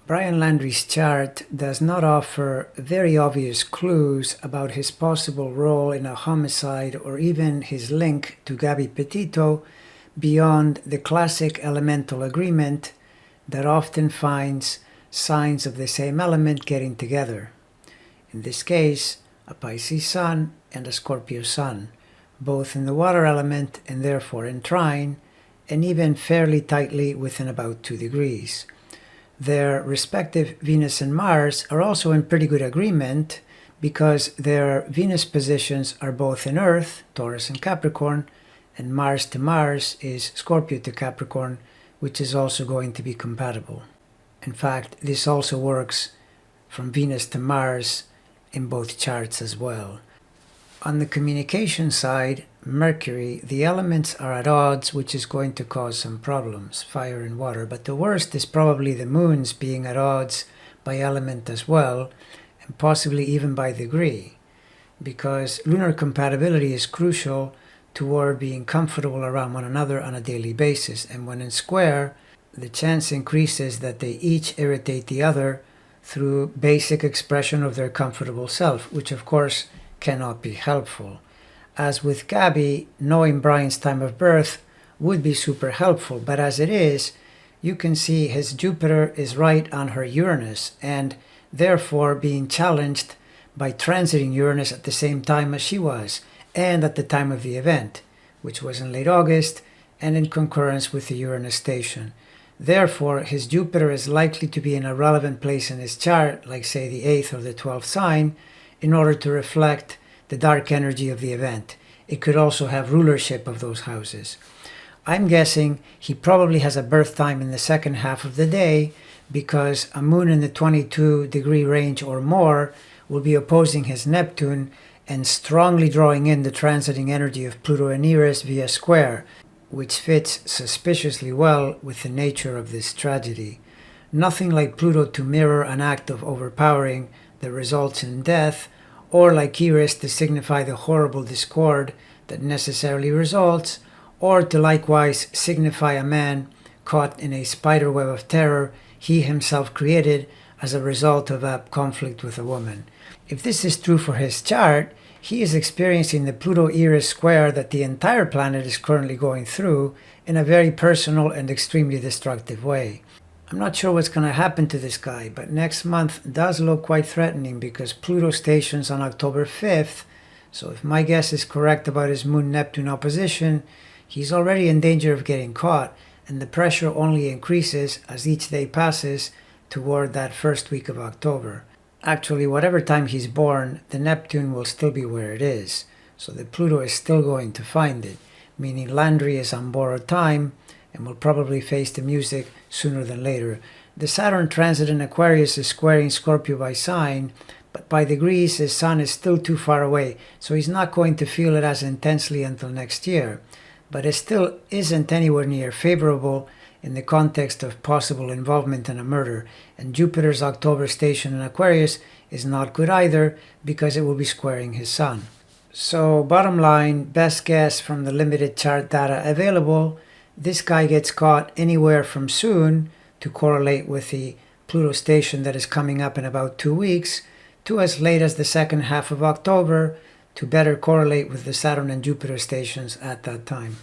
Brian Laundrie's chart does not offer very obvious clues about his possible role in a homicide or even his link to Gabby Petito beyond the classic elemental agreement that often finds signs of the same element getting together. In this case, a Pisces sun and a Scorpio sun, both in the water element and therefore in trine, and even fairly tightly within about 2 degrees. Their respective Venus and Mars are also in pretty good agreement because their Venus positions are both in Earth, Taurus and Capricorn, and Mars to Mars is Scorpio to Capricorn, which is also going to be compatible. In fact, this also works from Venus to Mars in both charts as well. On the communication side, Mercury, the elements are at odds, which is going to cause some problems, fire and water. But the worst is probably the moons being at odds by element as well, and possibly even by degree, because lunar compatibility is crucial toward being comfortable around one another on a daily basis. And when in square, the chance increases that they each irritate the other through basic expression of their comfortable self, which of course cannot be helpful. As with Gabby, knowing Brian's time of birth would be super helpful, but as it is, you can see his Jupiter is right on her Uranus and therefore being challenged by transiting Uranus at the same time as she was and at the time of the event, which was in late August and in concurrence with the Uranus station. Therefore, his Jupiter is likely to be in a relevant place in his chart, like say the 8th or the 12th sign, in order to reflect the dark energy of the event. It could also have rulership of those houses. I'm guessing he probably has a birth time in the second half of the day because a moon in the 22-degree range or more will be opposing his Neptune and strongly drawing in the transiting energy of Pluto and Eris via square, which fits suspiciously well with the nature of this tragedy. Nothing like Pluto to mirror an act of overpowering that results in death, or like Eris to signify the horrible discord that necessarily results, or to likewise signify a man caught in a spiderweb of terror he himself created as a result of a conflict with a woman. If this is true for his chart, he is experiencing the Pluto-Eris square that the entire planet is currently going through in a very personal and extremely destructive way. I'm not sure what's going to happen to this guy, but next month does look quite threatening because Pluto stations on October 5th, so if my guess is correct about his Moon-Neptune opposition, he's already in danger of getting caught, and the pressure only increases as each day passes toward that first week of October. Actually, whatever time he's born, the Neptune will still be where it is, so the Pluto is still going to find it, meaning Laundrie is on borrowed time and will probably face the music sooner than later. The Saturn transit in Aquarius is squaring Scorpio by sign, but by degrees his sun is still too far away, so he's not going to feel it as intensely until next year. But it still isn't anywhere near favorable in the context of possible involvement in a murder, and Jupiter's October station in Aquarius is not good either because it will be squaring his sun. So bottom line, best guess from the limited chart data available, this guy gets caught anywhere from soon to correlate with the Pluto station that is coming up in about 2 weeks to as late as the second half of October to better correlate with the Saturn and Jupiter stations at that time.